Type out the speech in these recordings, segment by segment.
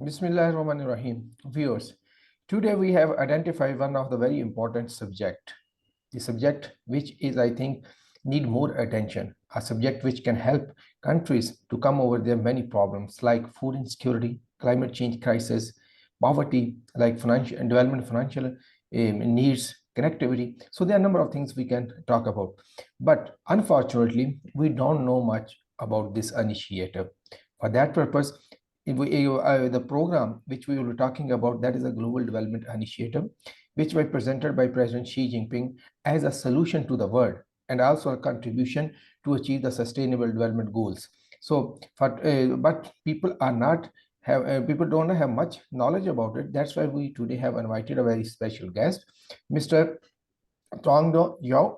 Bismillahirrahmanirrahim. Viewers, today we have identified one of the very important subject, the subject which is, I think, need more attention, a subject which can help countries to come over their many problems like food insecurity, climate change crisis, poverty, like financial and development, financial needs, connectivity. So there are a number of things we can talk about. But unfortunately, we don't know much about this initiative. For that purpose, the program which we will be talking about, that is a global development initiative which was presented by President Xi Jinping as a solution to the world and also a contribution to achieve the sustainable development goals. So but people are not have people don't have much knowledge about it. That's why we today have invited a very special guest, Mr. Tongdo Yao.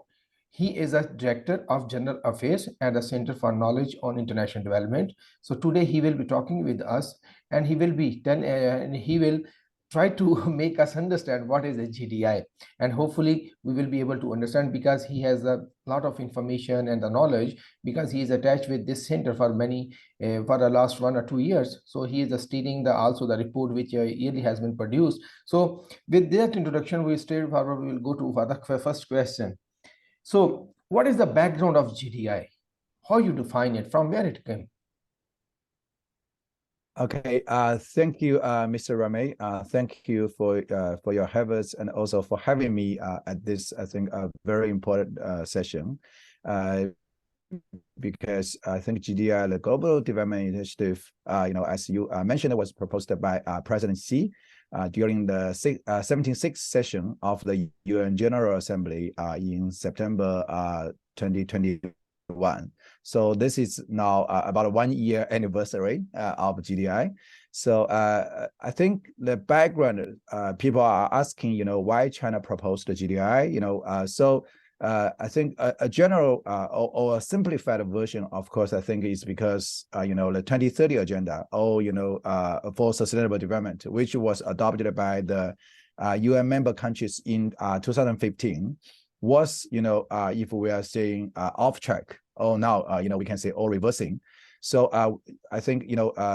He is a director of general affairs at the Center for Knowledge on International Development. So today he will be talking with us, and he will try to make us understand what is a GDI, and hopefully we will be able to understand, because he has a lot of information and the knowledge, because he is attached with this center for for the last 1 or 2 years. So he is studying also the report which yearly has been produced. So with that introduction, we straight forward, we will go to for the first question. So what is the background of GDI? How you define it? From where it came? Okay, thank you, Mr. Ramey. Thank you for your efforts and also for having me at this, I think, a very important session. Because I think GDI, the Global Development Initiative, as you mentioned, it was proposed by President Xi during the 76th session of the UN General Assembly in September 2021. So this is now about a 1-year anniversary of GDI. So I think the background, people are asking, why China proposed the GDI, so I think a general or a simplified version, of course, I think is because, the 2030 agenda, for sustainable development, which was adopted by the UN member countries in 2015, was, if we are saying off track, or now, we can say all reversing. So I think,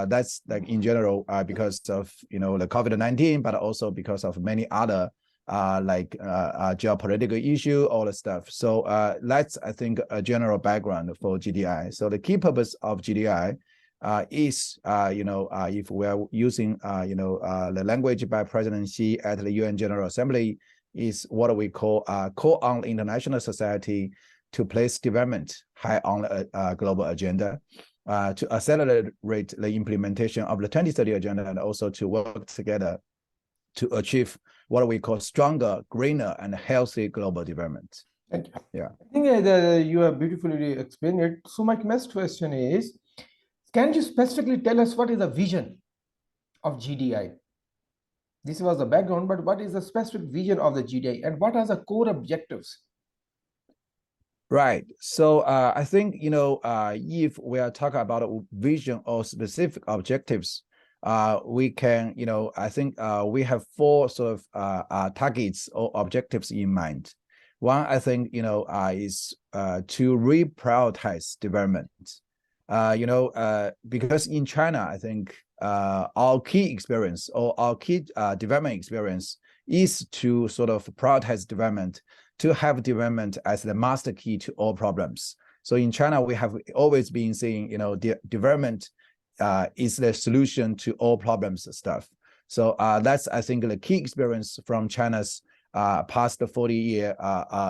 that's like in general, because of, the COVID-19, but also because of many other geopolitical issue, all the stuff. So that's, I think, a general background for GDI. So the key purpose of GDI is, if we're using, the language by President Xi at the UN General Assembly, is what we call call on international society to place development high on a global agenda, to accelerate the implementation of the 2030 agenda, and also to work together to achieve what we call stronger, greener, and healthy global development. Thank you. Yeah. I think you have beautifully explained it. So my next question is, can you specifically tell us what is the vision of GDI? This was the background, but what is the specific vision of the GDI, and what are the core objectives? Right. So I think, if we are talking about a vision or specific objectives, we can, I think we have 4 sort of targets or objectives in mind. One, I think, is to reprioritize development. Because in China, I think our key experience or our key development experience is to sort of prioritize development, to have development as the master key to all problems. So in China, we have always been saying, development is the solution to all problems stuff. So that's, I think, the key experience from China's past 40-year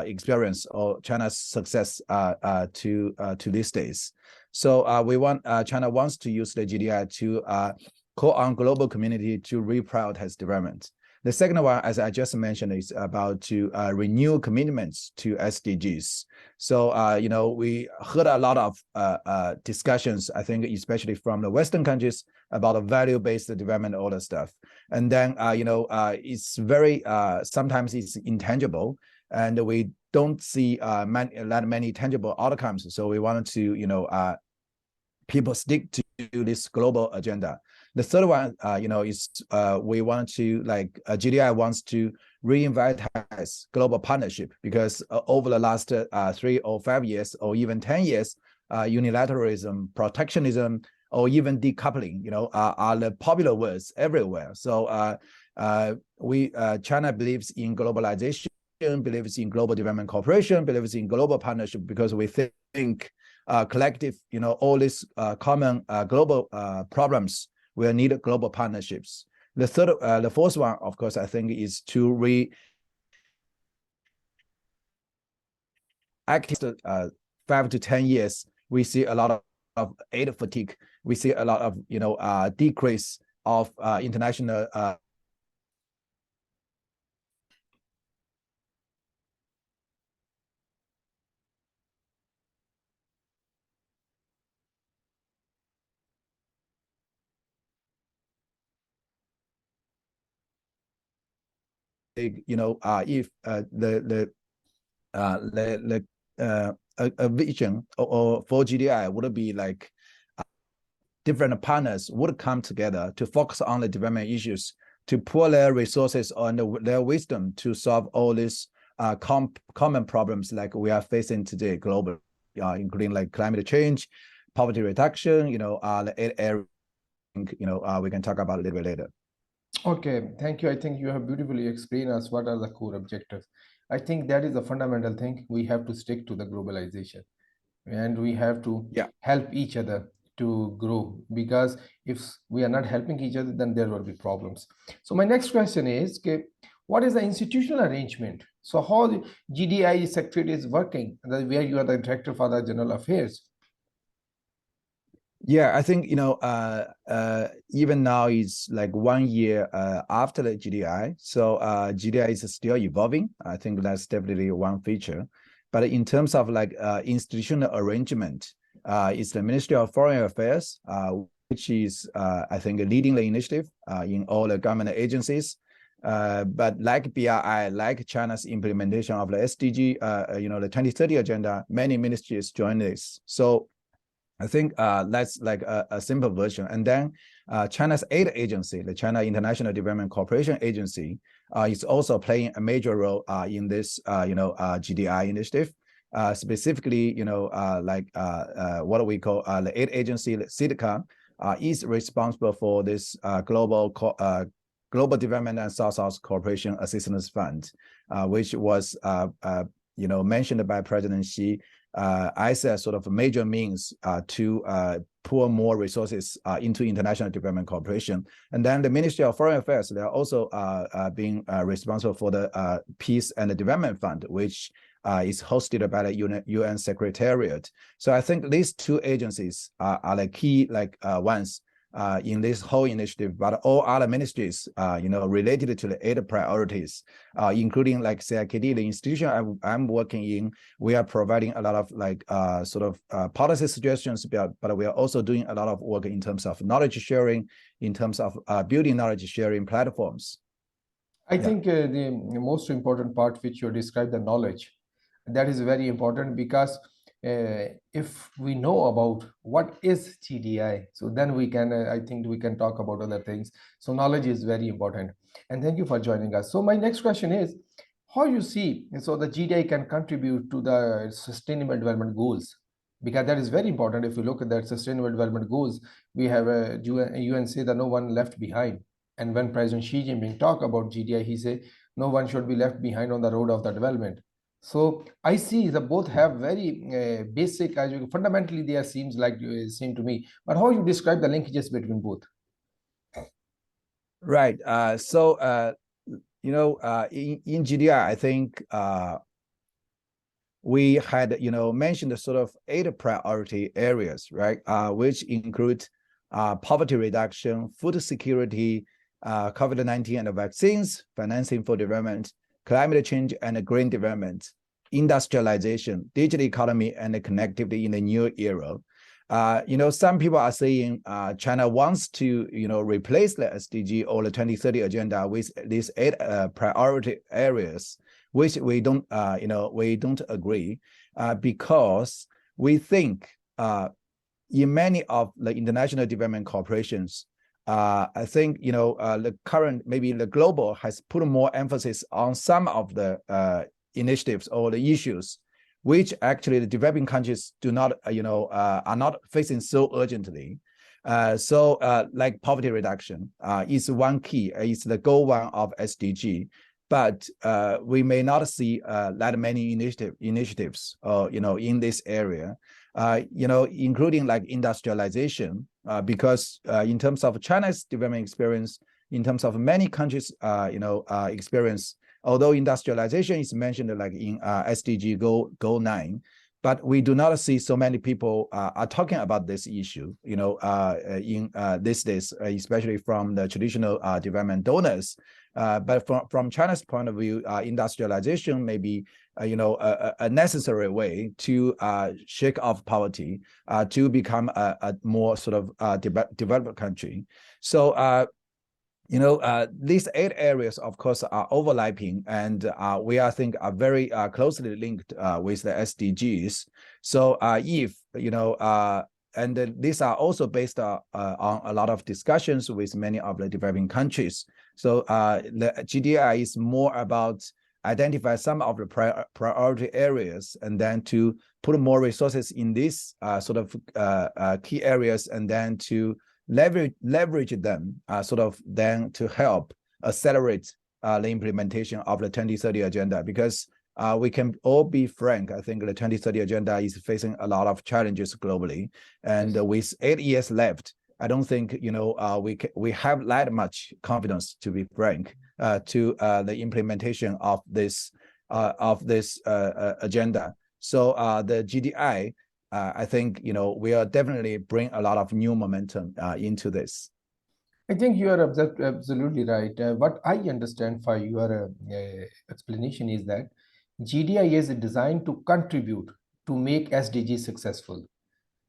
experience, or China's success to these days. So China wants to use the GDI to call on global community to reprioritize development. The second one, as I just mentioned, is about to renew commitments to SDGs. So, we heard a lot of discussions, I think, especially from the Western countries, about value-based development, all that stuff. And then, it's very, sometimes it's intangible, and we don't see that many tangible outcomes. So we wanted to, people stick to this global agenda. The third one, is we want to, GDI wants to reinvitalize global partnership, because over the last 3 or 5 years, or even 10 years, unilateralism, protectionism, or even decoupling, are the popular words everywhere. So China believes in globalization, believes in global development cooperation, believes in global partnership, because we think collective, all these common global problems will need global partnerships. The fourth one, of course, I think is to active 5 to 10 years, we see a lot of aid fatigue. We see a lot of decrease of international if a vision or for GDI would be like different partners would come together to focus on the development issues, to pool their resources and their wisdom to solve all these common problems like we are facing today globally, including like climate change, poverty reduction, the area, we can talk about a little bit later. Okay, thank you. I think you have beautifully explained us what are the core objectives. I think that is a fundamental thing. We have to stick to the globalization, and we have to Yeah. help each other to grow, because if we are not helping each other, then there will be problems. So my next question is, okay, what is the institutional arrangement? So how the GDI secretariat is working, where you are the director for the general affairs? Yeah, I think even now it's like 1 year after the GDI, so GDI is still evolving. I think that's definitely one feature. But in terms of like institutional arrangement, it's the Ministry of Foreign Affairs, which is I think leading the initiative in all the government agencies. But like BRI, like China's implementation of the SDG, the 2030 agenda, many ministries join this. So I think that's like a simple version. And then China's aid agency, the China International Development Cooperation Agency, is also playing a major role in this, GDI initiative. Specifically, what we call the aid agency, CIDCA, is responsible for this global development and South-South cooperation assistance fund, which was mentioned by President Xi as a sort of major means to pour more resources into international development cooperation. And then the Ministry of Foreign Affairs, they are also being responsible for the Peace and the Development Fund, which is hosted by the UN Secretariat. So I think these two agencies are the key ones in this whole initiative, but all other ministries, related to the 8 priorities, including like CIKD, the institution I'm working in, we are providing a lot of policy suggestions, but we are also doing a lot of work in terms of knowledge sharing, in terms of building knowledge sharing platforms. I think the most important part which you described, the knowledge, that is very important, because if we know about what is GDI, so then we can, I think we can talk about other things. So knowledge is very important. And thank you for joining us. So my next question is, how you see, so the GDI can contribute to the sustainable development goals? Because that is very important. If you look at that sustainable development goals, we have a UN say that no one left behind. And when President Xi Jinping talk about GDI, he say no one should be left behind on the road of the development. So I see that both have very basic, fundamentally they are seem to me. But how you describe the linkages between both? Right. In GDI, I think we had mentioned the sort of 8 priority areas, right? Which include poverty reduction, food security, COVID-19 and the vaccines, financing for development, climate change and green development, industrialization, digital economy, and the connectivity in the new era. Some people are saying China wants to, replace the SDG or the 2030 agenda with these 8 priority areas, which we don't agree, because we think in many of the international development corporations, I think the current, maybe the global, has put more emphasis on some of the initiatives or the issues which actually the developing countries do not are not facing so urgently. Like poverty reduction is one key, is the goal one of SDG. But we may not see that many initiatives, in this area, including like industrialization, because in terms of China's development experience, in terms of many countries, experience, although industrialization is mentioned like in SDG Goal 9, but we do not see so many people are talking about this issue, in these days, especially from the traditional development donors. But from China's point of view, industrialization may be, a necessary way to shake off poverty, to become a more sort of developed country. So, these 8 areas, of course, are overlapping, and we, I think, are very closely linked with the SDGs. So and these are also based on a lot of discussions with many of the developing countries. So the GDI is more about identify some of the priority areas, and then to put more resources in these sort of key areas, and then to leverage them then to help accelerate the implementation of the 2030 agenda. Because we can all be frank, I think the 2030 agenda is facing a lot of challenges globally, and with 8 years left, I don't think we have that much confidence, to be frank, to the implementation of this agenda. So the GDI, I think will definitely bring a lot of new momentum into this. I think you are absolutely right. What I understand for your explanation is that GDI is designed to contribute to make SDG successful.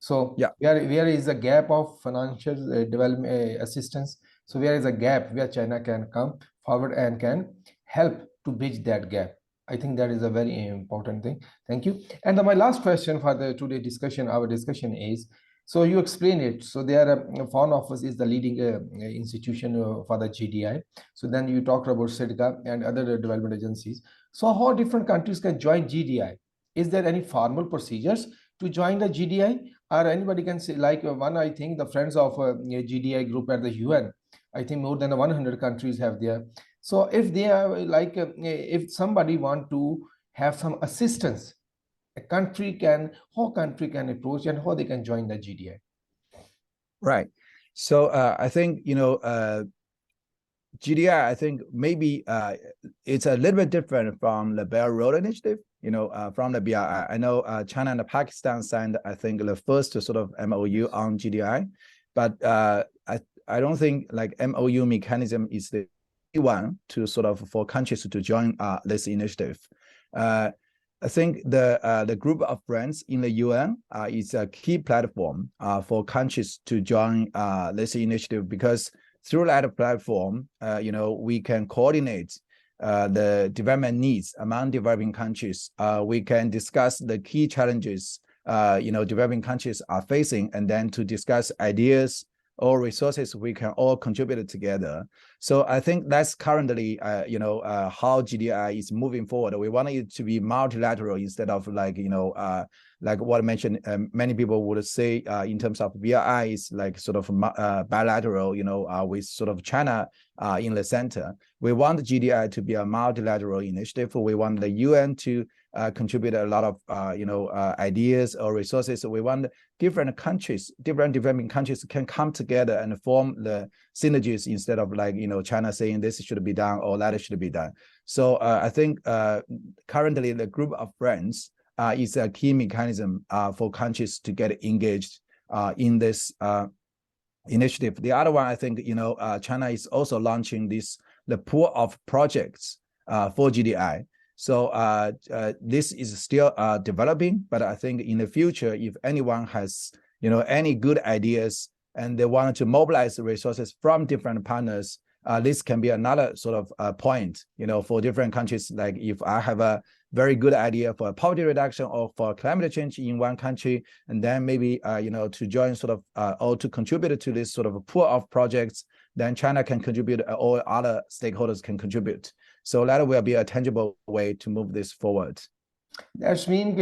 So yeah, where is a gap of financial development assistance? So where is a gap where China can come forward and can help to bridge that gap? I think that is a very important thing. Thank you. And my last question for the today discussion, our discussion is, so you explain it. So there, Foreign Office is the leading institution for the GDI. So then you talked about SIDCA and other development agencies. So how different countries can join GDI? Is there any formal procedures to join the GDI? Or anybody can say, like one, I think the Friends of GDI group at the UN, I think more than 100 countries have there. So if they are like, if somebody want to have some assistance, how country can approach and how they can join the GDI? Right. So I think, GDI, I think maybe it's a little bit different from the Belt and Road Initiative, from the BRI. I know China and Pakistan signed, I think, the first sort of MOU on GDI, but I don't think like MOU mechanism is the one to sort of for countries to join this initiative. I think the group of friends in the UN is a key platform for countries to join this initiative, because through that platform, we can coordinate the development needs among developing countries. We can discuss the key challenges developing countries are facing, and then to discuss ideas or resources we can all contribute together. So I think that's currently how GDI is moving forward. We want it to be multilateral instead of like what I mentioned. Many people would say in terms of BRI is like sort of bilateral, with sort of China in the center. We want GDI to be a multilateral initiative. We want the UN to contribute a lot of ideas or resources. We want different countries, different developing countries can come together and form the synergies instead of like China saying this should be done or that should be done. So I think currently the group of friends is a key mechanism for countries to get engaged in this initiative. The other one, I think China is also launching the pool of projects for GDI. So this is still developing, but I think in the future, if anyone has any good ideas and they want to mobilize resources from different partners, this can be another sort of point, for different countries. Like if I have a very good idea for poverty reduction or for climate change in one country, and then maybe to join sort of or to contribute to this sort of pool of projects, then China can contribute, or other stakeholders can contribute. So that will be a tangible way to move this forward. That means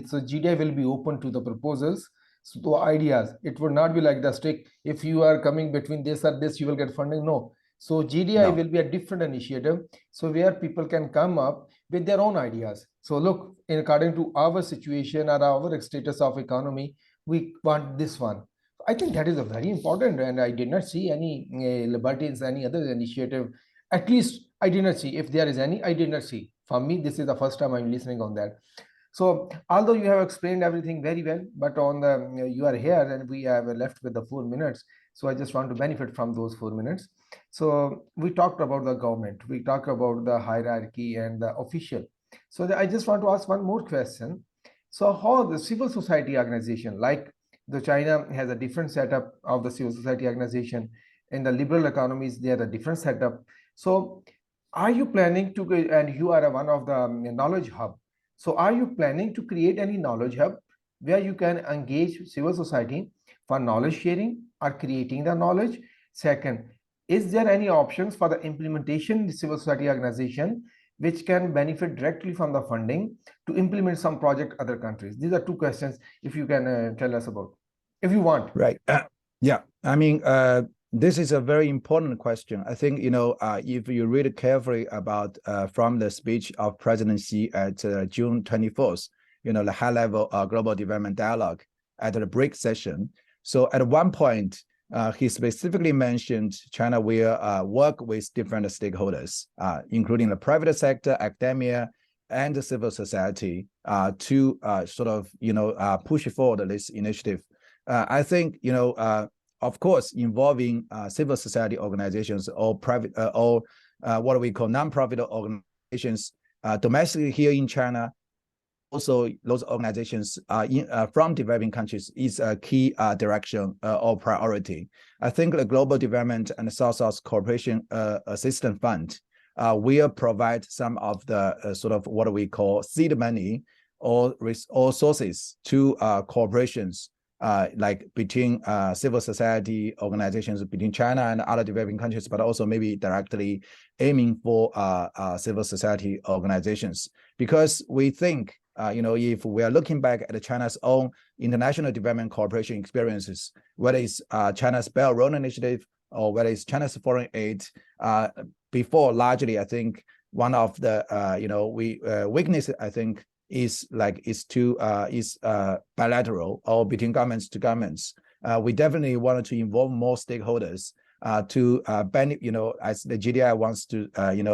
so GDI will be open to the proposals. So ideas, it would not be like the stick. If you are coming between this or this, you will get funding. No. So GDI No. will be a different initiative. So where people can come up with their own ideas. So look, in according to our situation or our status of economy, we want this one. I think that is a very important, and I did not see any liberties, any other initiative. At least I did not see. If there is any, I did not see. For me, this is the first time I'm listening on that. So although you have explained everything very well, but on the you are here and we have left with the 4 minutes. So I just want to benefit from those 4 minutes. So we talked about the government, we talked about the hierarchy and the official. So I just want to ask one more question. So how the civil society organization, like the China has a different setup of the civil society organization, in the liberal economies they have a different setup. So are you planning to, and you are one of the knowledge hub, so are you planning to create any knowledge hub where you can engage civil society for knowledge sharing or creating the knowledge? Second, is there any options for the implementation in the civil society organization which can benefit directly from the funding to implement some project other countries? These are two questions, if you can tell us about, if you want. Right. Yeah. I mean, this is a very important question. I think, if you read carefully about from the speech of President Xi at June 24th, the high-level global development dialogue at the BRIC session. So at one point, he specifically mentioned China will work with different stakeholders, including the private sector, academia, and the civil society to sort of, push forward this initiative. I think, of course, involving civil society organizations or private or what we call nonprofit organizations domestically here in China, also those organizations from developing countries is a key direction or priority. I think the Global Development and South-South Cooperation Assistance Fund will provide some of the sort of what we call seed money or sources to corporations like between civil society organizations between China and other developing countries, but also maybe directly aiming for civil society organizations. Because we think, if we are looking back at China's own international development cooperation experiences, whether it's China's Belt and Road Initiative or whether it's China's foreign aid, before largely, I think one of the weaknesses, I think, is bilateral or between governments to governments. We definitely wanted to involve more stakeholders to benefit, as the GDI wants to,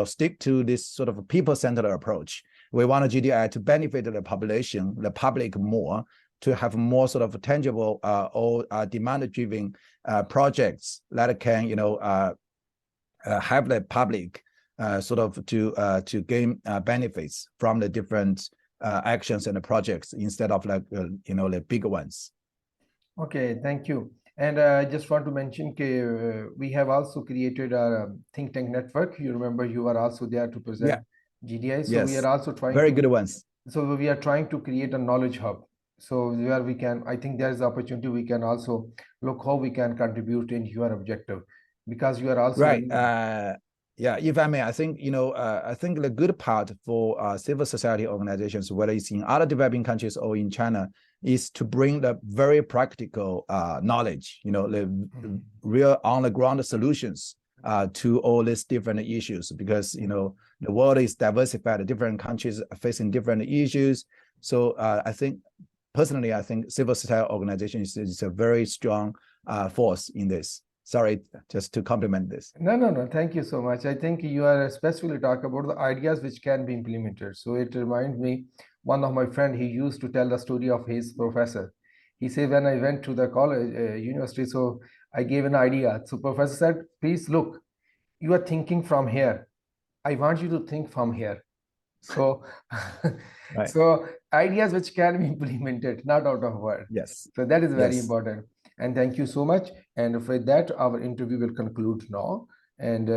stick to this sort of people-centered approach. We want a GDI to benefit the population, the public more, to have more sort of tangible or demand-driven projects that can, have the public sort of to gain benefits from the different actions and the projects instead of the bigger ones. Okay, thank you. And I just want to mention we have also created a think tank network. You remember you are also there to present GDI. So we are also trying very good ones. So we are trying to create a knowledge hub. So where we can, I think there's the opportunity we can also look how we can contribute in your objective, because you are also right. Yeah, if I may, I think, I think the good part for civil society organizations, whether it's in other developing countries or in China, is to bring the very practical knowledge, the real on-the-ground solutions to all these different issues, because, the world is diversified, different countries are facing different issues. So I think, personally, I think civil society organizations is a very strong force in this. Sorry, just to compliment this. No. Thank you so much. I think you are specifically talking about the ideas which can be implemented. So it reminds me, one of my friend, he used to tell the story of his professor. He said, when I went to the college, university, so I gave an idea. So professor said, please look, you are thinking from here. I want you to think from here. So, right. So ideas which can be implemented, not out of word. Yes. So that is very important. And thank you so much. And with that, our interview will conclude now. And